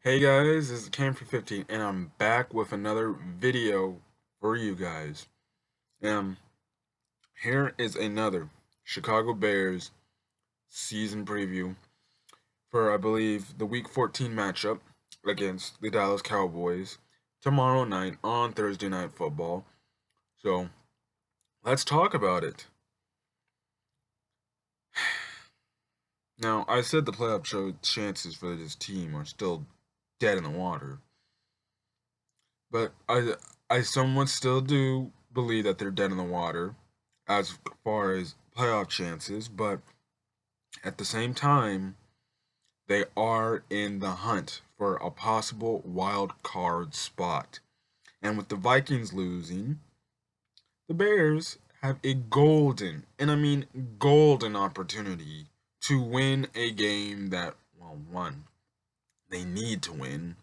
Hey guys, this is Cam for 15 and I'm back with another video for you guys. Um, Here is another Chicago Bears season preview for I believe the Week 14 matchup against the Dallas Cowboys tomorrow night on Thursday Night Football. So let's talk about it. Now, I said the playoff chances for this team are still dead in the water, but I somewhat still do believe that they're dead in the water as far as playoff chances, but at the same time, they are in the hunt for a possible wild card spot. And with the Vikings losing, the Bears have a golden, and I mean golden opportunity to win a game that, well, one, they need to win,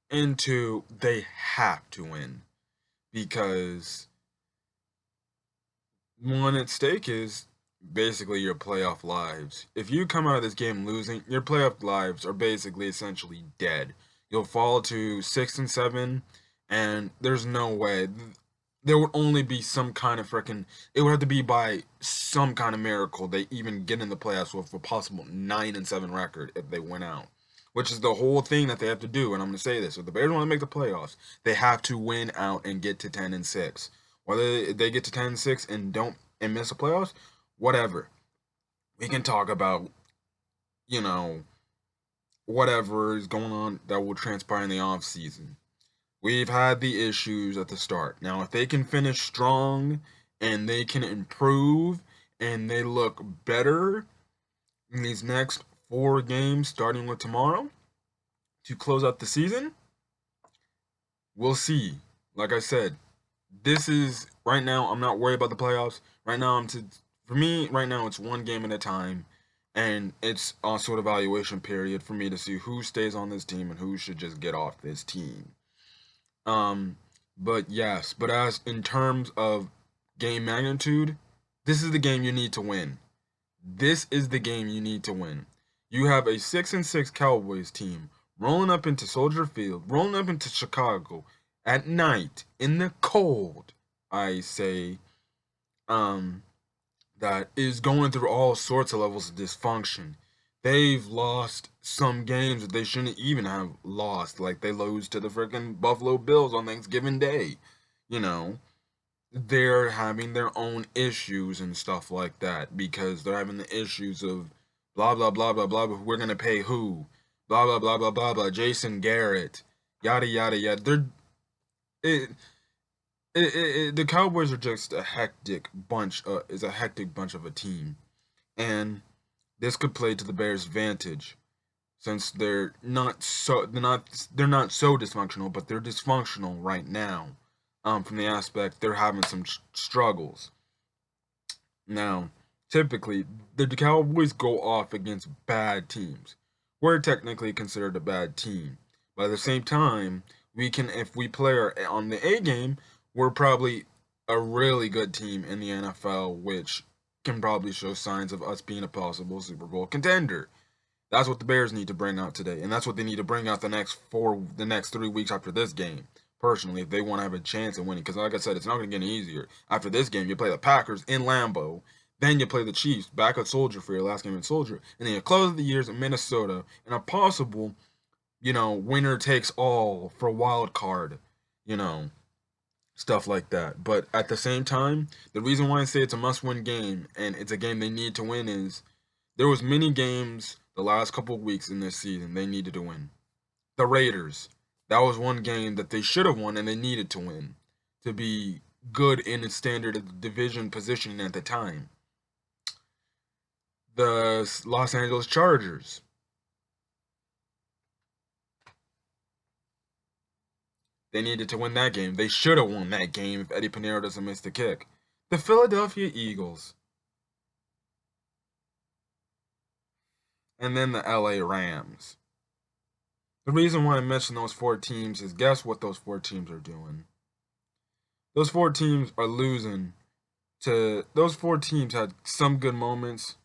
and two, they have to win because one at stake is basically your playoff lives. If you come out of this game losing, your playoff lives are basically essentially dead. You'll fall to 6 and 7, and there's no way. There would only be some kind of freaking. It would have to be by some kind of miracle they even get in the playoffs with a possible 9-7 record if they win out. Which is the whole thing that they have to do. And I'm going to say this: if the Bears want to make the playoffs, they have to win out and get to 10-6. Whether they get to 10-6 and don't and miss the playoffs, whatever. We can talk about, you know, whatever is going on that will transpire in the off season. We've had the issues at the start. Now, if they can finish strong and they can improve and they look better in these next 4 games, starting with tomorrow, to close out the season, we'll see. Like I said, this is right now. I'm not worried about the playoffs. Right now, for me right now. It's one game at a time, and it's also an evaluation period for me to see who stays on this team and who should just get off this team. Um, but yes, but as in terms of game magnitude, this is the game you need to win. This is the game you need to win. You have a 6-6 Cowboys team rolling up into Soldier Field, rolling up into Chicago at night in the cold. I say, um, that is going through all sorts of levels of dysfunction. They've lost some games that they shouldn't even have lost, like they lose to the freaking Buffalo Bills on Thanksgiving Day. You know, they're having their own issues and stuff like that because they're having the issues of blah blah blah blah blah. We're gonna pay who? Blah blah blah blah blah blah. Jason Garrett, yada yada yada. It, the Cowboys are just a hectic bunch. Is a hectic bunch of a team, and this could play to the Bears' advantage since they're not so dysfunctional, but they're dysfunctional right now. From the aspect they're having some struggles. Now, typically, the Cowboys go off against bad teams. We're technically considered a bad team, but at the same time, we can if we play on the A game, we're probably a really good team in the NFL, which can probably show signs of us being a possible Super Bowl contender. That's what the Bears need to bring out today, and that's what they need to bring out the next 3 weeks after this game. Personally, if they want to have a chance of winning, because like I said, it's not going to get any easier. After this game, you play the Packers in Lambeau, then you play the Chiefs back at Soldier for your last game in Soldier, and then you close the years in Minnesota and a possible, winner takes all for a wild card, you know, stuff like that. But at the same time, the reason why I say it's a must-win game and it's a game they need to win is there was many games the last couple of weeks in this season they needed to win. The Raiders, that was one game that they should have won and they needed to win to be good in the standard of the division positioning at the time. The Los Angeles Chargers, they needed to win that game. They should have won that game if Eddie Pinero doesn't miss the kick. The Philadelphia Eagles, and then the LA Rams. The reason why I mention those 4 teams is guess what those 4 teams are doing? Those 4 teams are losing to those 4 teams had some good moments.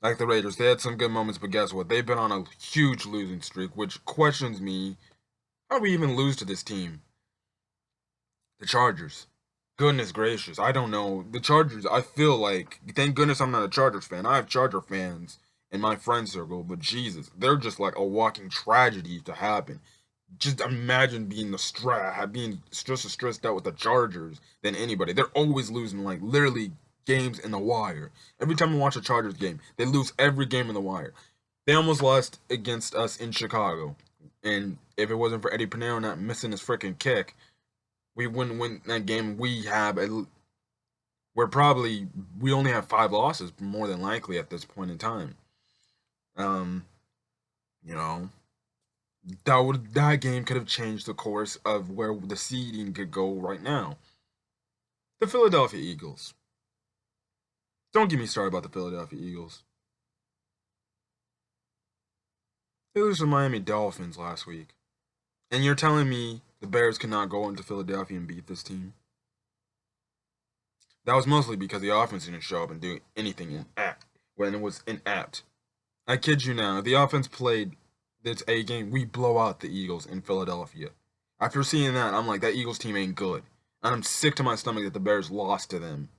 Like the Raiders, they had some good moments, but guess what? They've been on a huge losing streak, which questions me. How do we even lose to this team? The Chargers. Goodness gracious, I don't know. The Chargers, I feel like, thank goodness I'm not a Chargers fan. I have Charger fans in my friend circle, but Jesus, they're just like a walking tragedy to happen. Just imagine being being just as stressed out with the Chargers than anybody. They're always losing, like literally games in the wire. Every time I watch a Chargers game, they lose every game in the wire. They almost lost against us in Chicago, and if it wasn't for Eddie Pinero not missing his freaking kick, we wouldn't win that game. We only have 5 losses, more than likely at this point in time. Um, you know, that game could have changed the course of where the seeding could go right now. The Philadelphia Eagles. Don't get me started about the Philadelphia Eagles. They lose to the Miami Dolphins last week. And you're telling me the Bears cannot go into Philadelphia and beat this team? That was mostly because the offense didn't show up and do anything when it was inapt. I kid you now, if the offense played its A game, we blow out the Eagles in Philadelphia. After seeing that, I'm like, that Eagles team ain't good. And I'm sick to my stomach that the Bears lost to them.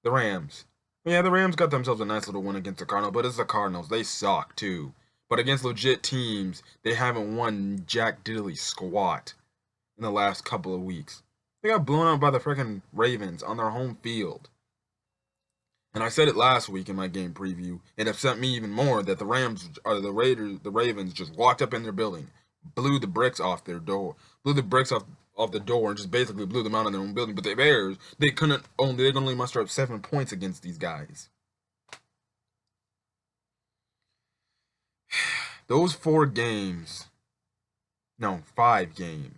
The Rams. Yeah, the Rams got themselves a nice little win against the Cardinals, but it's the Cardinals. They suck, too. But against legit teams, they haven't won jack diddly squat in the last couple of weeks. They got blown out by the freaking Ravens on their home field. And I said it last week in my game preview. It upset me even more that the Ravens just walked up in their building, blew the bricks off their door, blew the bricks off the door, and just basically blew them out in their own building. But the Bears, they could only muster up 7 points against these guys. Those 4 games, no, 5 games.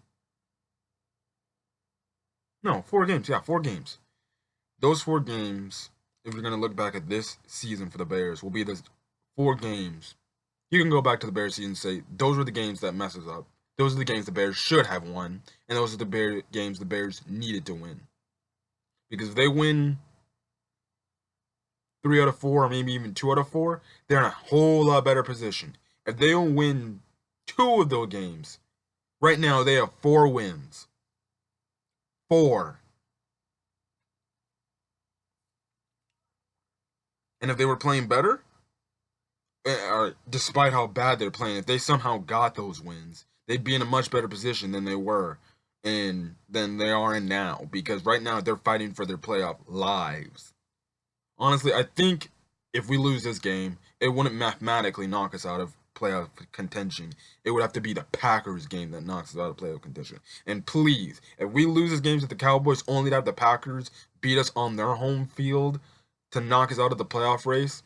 No, 4 games. Yeah, 4 games. Those 4 games, if you're going to look back at this season for the Bears, will be the 4 games. You can go back to the Bears season and say, those were the games that messes up. Those are the games the Bears should have won. And those are the games the Bears needed to win. Because if they win 3 out of 4, or maybe even 2 out of 4, they're in a whole lot better position. If they don't win 2 of those games, right now they have 4 wins. 4. And if they were playing better, or despite how bad they're playing, if they somehow got those wins, they'd be in a much better position than they were and than they are in now. Because right now they're fighting for their playoff lives. Honestly, I think if we lose this game, it wouldn't mathematically knock us out of playoff contention. It would have to be the Packers game that knocks us out of playoff contention. And please, if we lose this game to the Cowboys, only to have the Packers beat us on their home field to knock us out of the playoff race,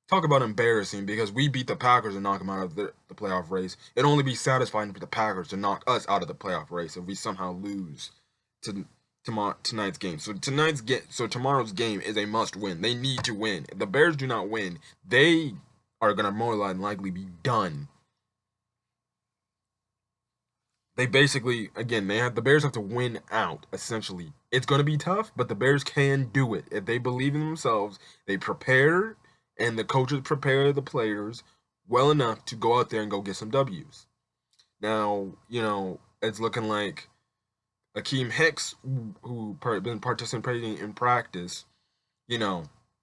talk about embarrassing, because we beat the Packers and knock them out of the playoff race. It'd only be satisfying for the Packers to knock us out of the playoff race if we somehow lose to tonight's game. So tomorrow's game is a must win. They need to win. If the Bears do not win, they are gonna more than likely be done. They basically, again, the Bears have to win out, essentially. It's gonna be tough, but the Bears can do it. If they believe in themselves, they prepare, and the coaches prepare the players well enough to go out there and go get some W's. Now, it's looking like Akeem Hicks, who been participating in practice,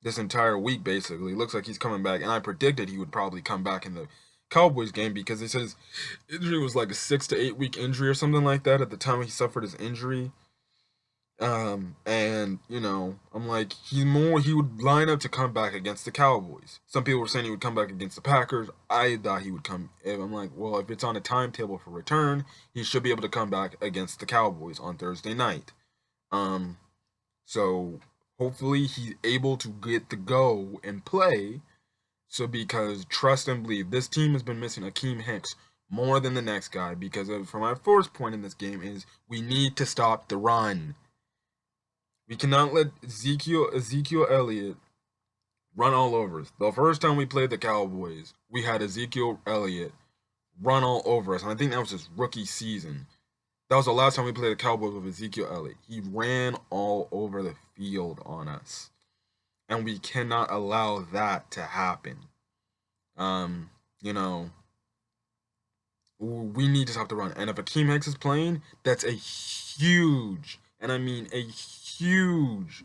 this entire week basically, looks like he's coming back. And I predicted he would probably come back in the Cowboys game because they said his injury was like a 6 to 8 week injury or something like that at the time he suffered his injury. And I'm like, he would line up to come back against the Cowboys. Some people were saying he would come back against the Packers. I thought he would come. I'm like, well, if it's on a timetable for return, he should be able to come back against the Cowboys on Thursday night. So hopefully he's able to get the go and play. So because trust and believe, this team has been missing Akeem Hicks more than the next guy. Because for my first point in this game is we need to stop the run. We cannot let Ezekiel Elliott run all over us. The first time we played the Cowboys, we had Ezekiel Elliott run all over us. And I think that was his rookie season. That was the last time we played the Cowboys with Ezekiel Elliott. He ran all over the field on us. and we cannot allow that to happen. Um, you know, we need to stop the run. And if Akeem Hicks is playing, that's a huge, and I mean a huge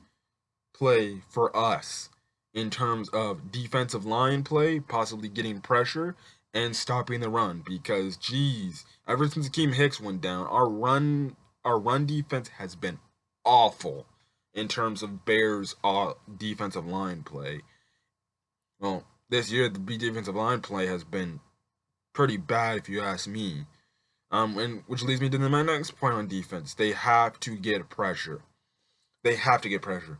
play for us in terms of defensive line play, possibly getting pressure and stopping the run. Because geez, ever since Akeem Hicks went down, our run defense has been awful in terms of Bears defensive line play. Well, this year the defensive line play has been pretty bad if you ask me. And which leads me to my next point on defense. They have to get pressure. They have to get pressure.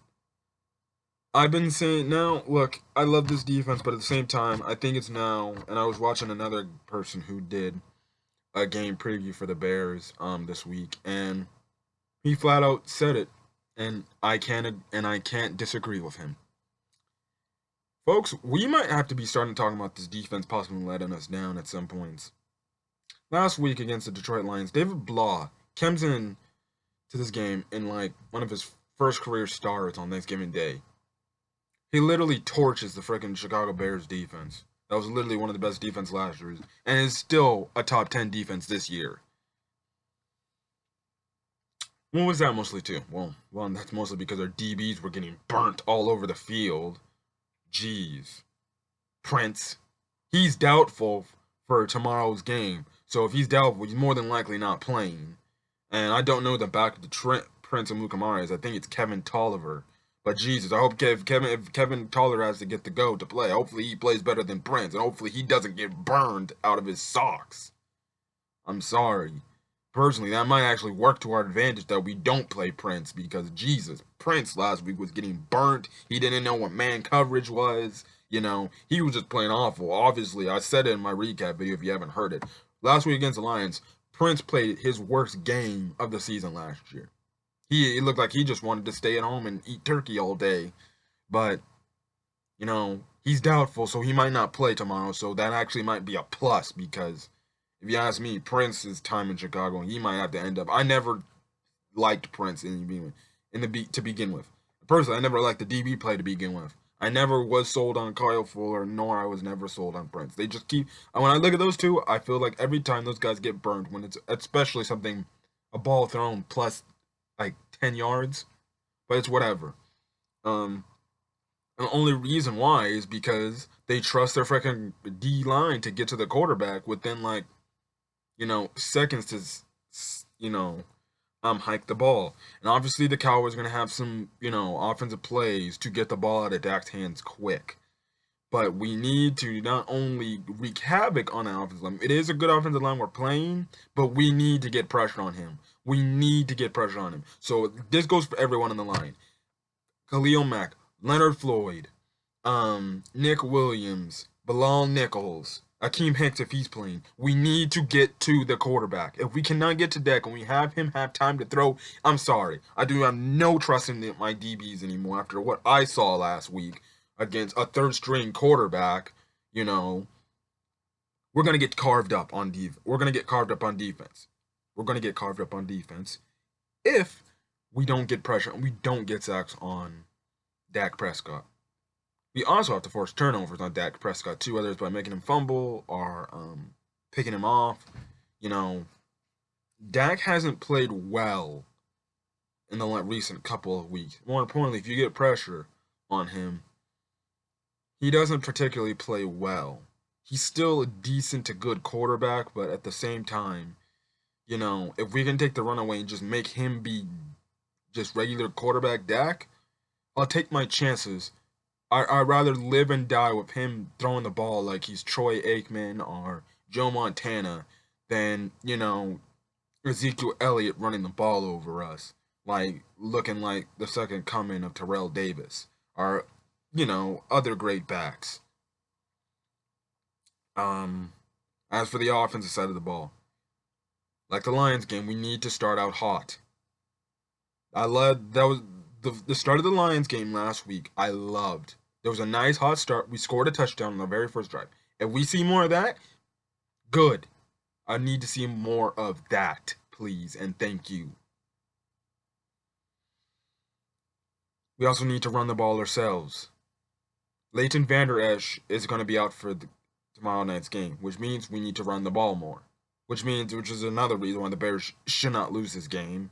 I've been saying now, look, I love this defense, but at the same time, I think it's now, and I was watching another person who did a game preview for the Bears this week, and he flat out said it, and I can't disagree with him. Folks, we might have to be starting talking about this defense possibly letting us down at some points. Last week against the Detroit Lions, David Blah comes in to this game in like one of his first career starts on Thanksgiving Day. He literally torches the freaking Chicago Bears defense. That was literally one of the best defense last year, and is still a top 10 defense this year. What was that mostly to? Well, that's mostly because our DBs were getting burnt all over the field. Jeez. Prince, he's doubtful for tomorrow's game. So if he's doubtful, he's more than likely not playing. And I don't know the back of the Prince and Mukamara is. I think it's Kevin Tolliver. But Jesus, I hope if Kevin Tolliver has to get the go to play, hopefully he plays better than Prince, and hopefully he doesn't get burned out of his socks. I'm sorry. Personally, that might actually work to our advantage that we don't play Prince, because Jesus, Prince last week was getting burnt. He didn't know what man coverage was. He was just playing awful. Obviously, I said it in my recap video if you haven't heard it. Last week against the Lions, Prince played his worst game of the season last year. It looked like he just wanted to stay at home and eat turkey all day. But, he's doubtful, so he might not play tomorrow. So that actually might be a plus, because if you ask me, Prince's time in Chicago, he might have to end up. I never liked Prince to begin with. Personally, I never liked the DB play to begin with. I never was sold on Kyle Fuller, nor I was never sold on Prince. They just keep. When I look at those two, I feel like every time those guys get burned, when it's especially a ball thrown plus like 10 yards, but it's whatever. And the only reason why is because they trust their freaking D line to get to the quarterback within seconds to hike the ball. And obviously the Cowboys are going to have some offensive plays to get the ball out of Dak's hands quick. But we need to not only wreak havoc on the offensive line. It is a good offensive line we're playing, but we need to get pressure on him. We need to get pressure on him. So this goes for everyone on the line. Khalil Mack, Leonard Floyd, Nick Williams, Bilal Nichols, Akeem Hicks if he's playing. We need to get to the quarterback. If we cannot get to Dak and we have him have time to throw, I'm sorry. I do have no trust in my DBs anymore after what I saw last week against a third-string quarterback. We're going to get carved up on defense. We're going to get carved up on defense. We're going to get carved up on defense if we don't get pressure and we don't get sacks on Dak Prescott. We also have to force turnovers on Dak Prescott too, whether it's by making him fumble or picking him off. Dak hasn't played well in the recent couple of weeks. More importantly, if you get pressure on him, he doesn't particularly play well. He's still a decent to good quarterback, but at the same time, if we can take the run away and just make him be just regular quarterback Dak, I'll take my chances. I'd rather live and die with him throwing the ball like he's Troy Aikman or Joe Montana than, Ezekiel Elliott running the ball over us, like looking like the second coming of Terrell Davis or, other great backs. As for the offensive side of the ball, like the Lions game, we need to start out hot. That was the start of the Lions game last week. I loved. There was a nice hot start. We scored a touchdown on the very first drive. If we see more of that, good. I need to see more of that, please, and thank you. We also need to run the ball ourselves. Leighton Vander Esch is going to be out for tomorrow night's game, which means we need to run the ball more. Which is another reason why the Bears should not lose this game.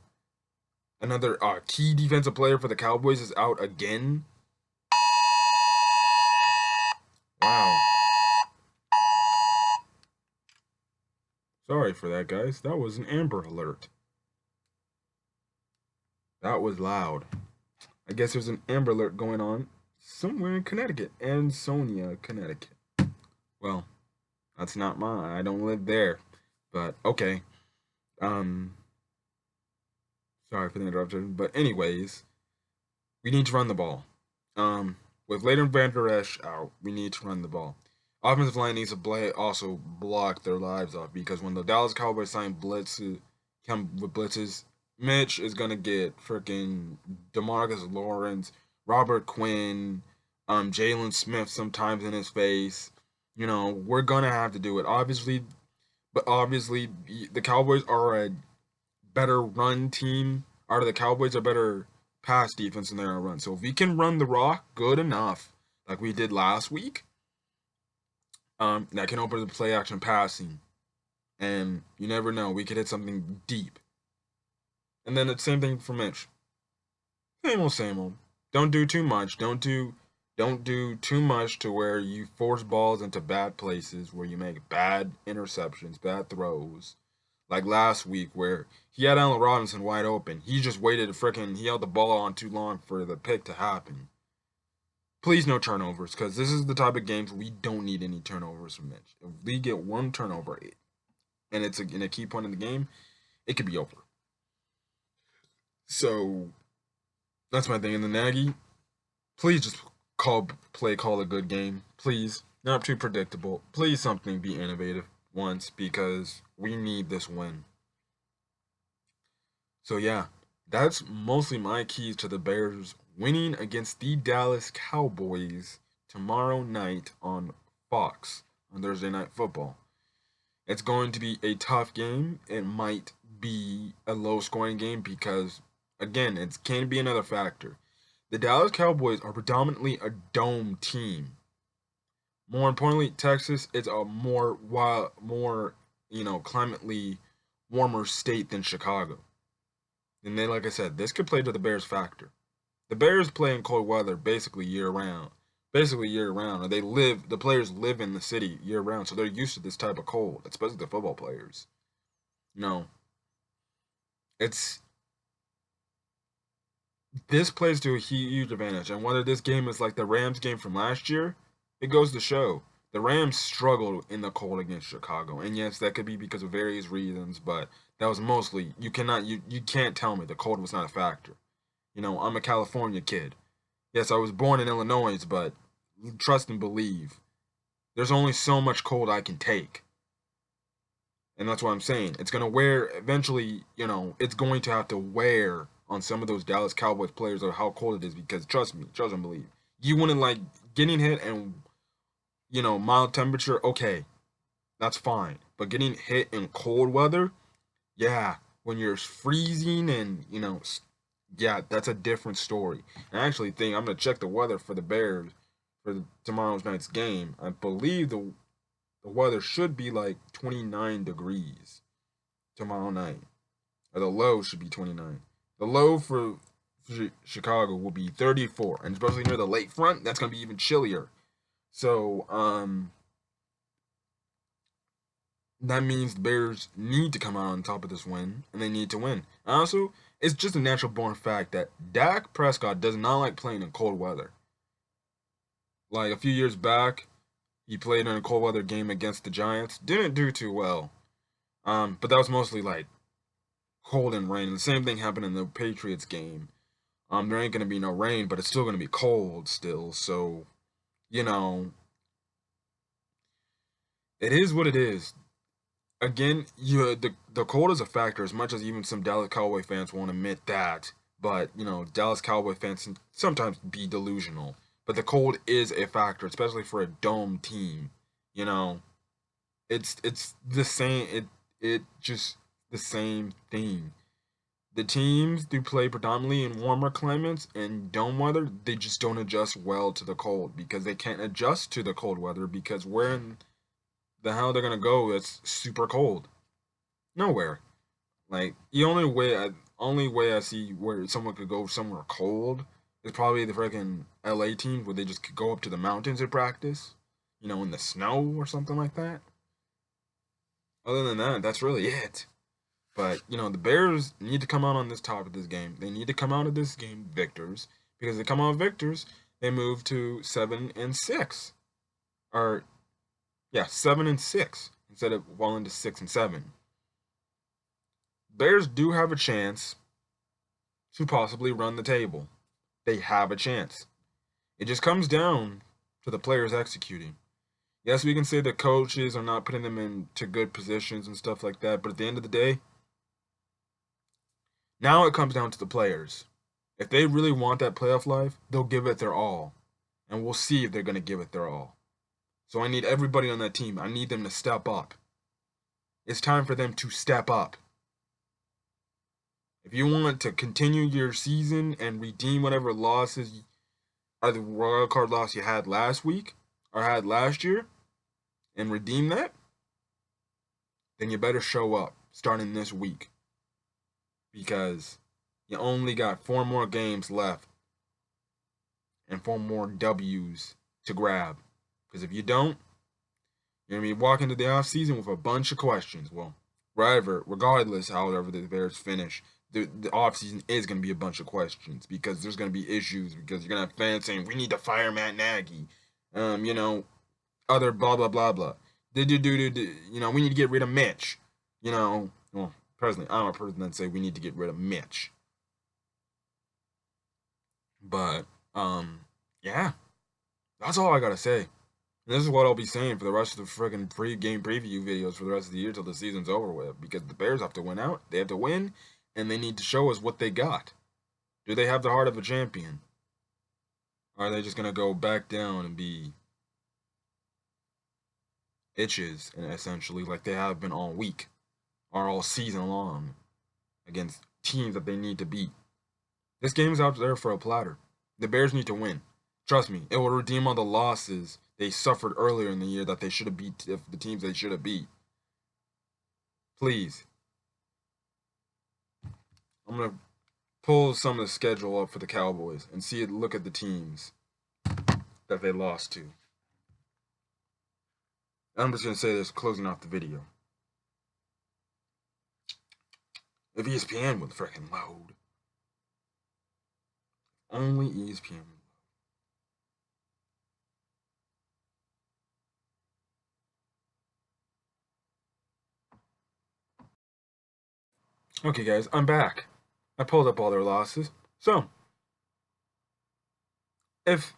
Another key defensive player for the Cowboys is out again. Wow. Sorry for that, guys. That was an Amber Alert. That was loud. I guess there's an Amber Alert going on somewhere in Connecticut, Ansonia, Connecticut. Well, that's not mine. I don't live there. But okay. Um, Sorry for the interruption. But anyways, we need to run the ball. With Leighton Vander Esch out, we need to run the ball. Offensive line needs to also block their lives off because when the Dallas Cowboys sign come with blitzes, Mitch is gonna get freaking Demarcus Lawrence, Robert Quinn, Jalen Smith sometimes in his face. You know, we're gonna have to do it. Obviously, the Cowboys are a better run team. Or the Cowboys are better pass defense than they are run. So if we can run the rock good enough, like we did last week, that can open the play action passing. And you never know, we could hit something deep. And then it's the same thing for Mitch. Same old, same old. Don't do too much. Don't do too much to where you force balls into bad places, where you make bad interceptions, bad throws. Like last week where he had Allen Robinson wide open. He just waited he held the ball on too long for the pick to happen. Please no turnovers, because this is the type of games we don't need any turnovers from Mitch. If we get one turnover and it's in a key point in the game, it could be over. So that's my thing. And the Nagy, please just call a good game. Please. Not too predictable. Please something be innovative once because we need this win. So yeah, that's mostly my keys to the Bears winning against the Dallas Cowboys tomorrow night on Fox on Thursday Night Football. It's going to be a tough game. It might be a low scoring game because again, it can be another factor. The Dallas Cowboys are predominantly a dome team. More importantly, Texas is a more climately warmer state than Chicago. And then, like I said, this could play to the Bears' factor. The Bears play in cold weather basically year round. Basically year round. Or the players live in the city year round, so they're used to this type of cold, especially the football players. You know, it's this plays to a huge advantage. And whether this game is like the Rams game from last year, it goes to show. The Rams struggled in the cold against Chicago. And yes, that could be because of various reasons, but that was mostly you can't tell me the cold was not a factor. You know, I'm a California kid. Yes, I was born in Illinois, but trust and believe. There's only so much cold I can take. And that's what I'm saying. It's going to wear eventually, it's going to have to wear on some of those Dallas Cowboys players of how cold it is because trust and believe. You wouldn't like getting hit and, mild temperature, okay, that's fine. But getting hit in cold weather, yeah, when you're freezing and, yeah, that's a different story. And I actually think I'm going to check the weather for the Bears for tomorrow's night's game. I believe the weather should be like 29 degrees tomorrow night. Or the low should be 29. The low for Chicago will be 34. And especially near the lakefront, that's going to be even chillier. So, that means the Bears need to come out on top of this win, and they need to win. Also, it's just a natural born fact that Dak Prescott does not like playing in cold weather. Like a few years back, he played in a cold weather game against the Giants. Didn't do too well. But that was mostly like cold and rain. And the same thing happened in the Patriots game. There ain't gonna be no rain, but it's still gonna be cold still. So, you know, it is what it is. Again, the cold is a factor as much as even some Dallas Cowboy fans won't admit that. But Dallas Cowboy fans can sometimes be delusional. But the cold is a factor, especially for a dome team. You know, it's the same. It just the same thing. The teams do play predominantly in warmer climates, and dome weather, they just don't adjust well to the cold because they can't adjust to the cold weather because where in the hell they're gonna go that's super cold? Nowhere. Like the only way I see where someone could go somewhere cold is probably the freaking LA team where they just could go up to the mountains to practice, in the snow or something like that. Other than that, that's really it. But the Bears need to come out on this top of this game. They need to come out of this game victors because they come out victors, they move to 7-6, or yeah, 7-6 instead of falling to 6-7. Bears do have a chance to possibly run the table. They have a chance. It just comes down to the players executing. Yes, we can say the coaches are not putting them into good positions and stuff like that, but at the end of the day, now it comes down to the players. If they really want that playoff life, they'll give it their all. And we'll see if they're going to give it their all. So I need everybody on that team. I need them to step up. It's time for them to step up. If you want to continue your season and redeem whatever losses or the wild card loss you had last week or had last year and redeem that, then you better show up starting this week. Because you only got 4 more games left and 4 more W's to grab. Because if you don't, you're going to be walking into the offseason with a bunch of questions. Well, regardless, however the Bears finish, the offseason is going to be a bunch of questions because there's going to be issues because you're going to have fans saying, we need to fire Matt Nagy. Other blah, blah, blah, blah. We need to get rid of Mitch. Well, personally, I'm a person that say we need to get rid of Mitch. But, yeah, that's all I got to say. And this is what I'll be saying for the rest of the freaking pre-game preview videos for the rest of the year till the season's over with. Because the Bears have to win out. They have to win, and they need to show us what they got. Do they have the heart of a champion? Or are they just going to go back down and be itches, essentially, like they have been all week or all season long against teams that they need to beat? This game's out there for a platter. The Bears need to win. Trust me, it will redeem all the losses they suffered earlier in the year that they should have beat the teams they should have beat. Please. I'm going to pull some of the schedule up for the Cowboys and look at the teams that they lost to. I'm just going to say this closing off the video. If ESPN would freaking load. Only ESPN. Okay, guys, I'm back. I pulled up all their losses. So, if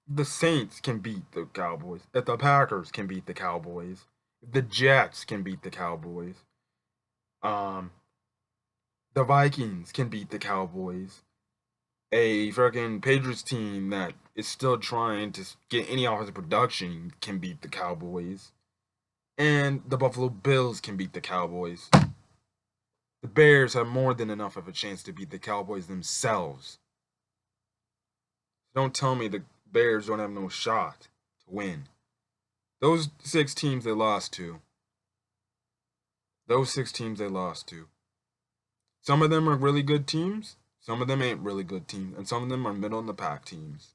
the Saints can beat the Cowboys, if the Packers can beat the Cowboys, if the Jets can beat the Cowboys, the Vikings can beat the Cowboys, a freaking Patriots team that is still trying to get any offensive production can beat the Cowboys, and the Buffalo Bills can beat the Cowboys. The Bears have more than enough of a chance to beat the Cowboys themselves. Don't tell me the Bears don't have no shot to win. Those 6 teams they lost to. Some of them are really good teams. Some of them ain't really good teams. And some of them are middle in the pack teams.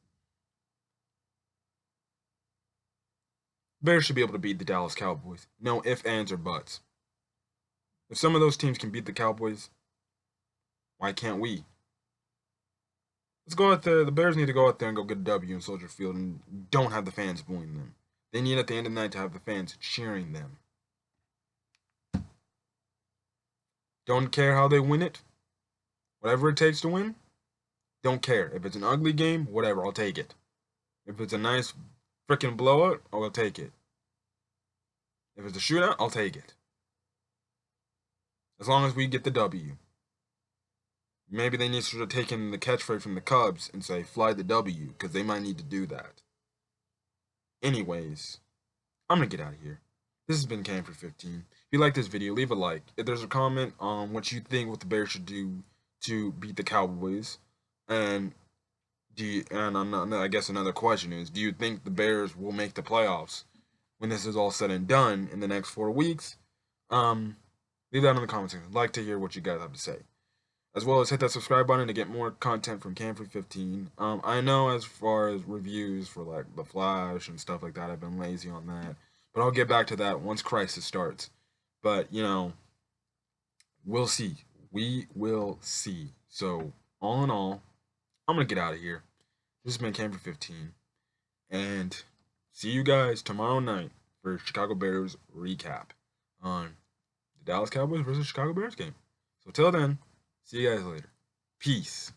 Bears should be able to beat the Dallas Cowboys. No ifs, ands, or buts. If some of those teams can beat the Cowboys, why can't we? Let's go out there. The Bears need to go out there and go get a W in Soldier Field and don't have the fans booing them. They need at the end of the night to have the fans cheering them. Don't care how they win it. Whatever it takes to win, don't care. If it's an ugly game, whatever, I'll take it. If it's a nice freaking blowout, I'll take it. If it's a shootout, I'll take it. As long as we get the W. Maybe they need to start taking the catchphrase from the Cubs and say, fly the W, because they might need to do that. Anyways, I'm going to get out of here. This has been Cam for 15. If you like this video, leave a like. If there's a comment on what you think what the Bears should do to beat the Cowboys, and I guess another question is, do you think the Bears will make the playoffs when this is all said and done in the next 4 weeks? Um, Leave that in the comments section. I'd like to hear what you guys have to say. As well as hit that subscribe button to get more content from Camfrey 15. I know as far as reviews for like The Flash and stuff like that, I've been lazy on that. But I'll get back to that once Crisis starts. But, we'll see. We will see. So, all in all, I'm going to get out of here. This has been Camfrey 15. And see you guys tomorrow night for Chicago Bears recap on the Dallas Cowboys versus Chicago Bears game. So, till then, see you guys later. Peace.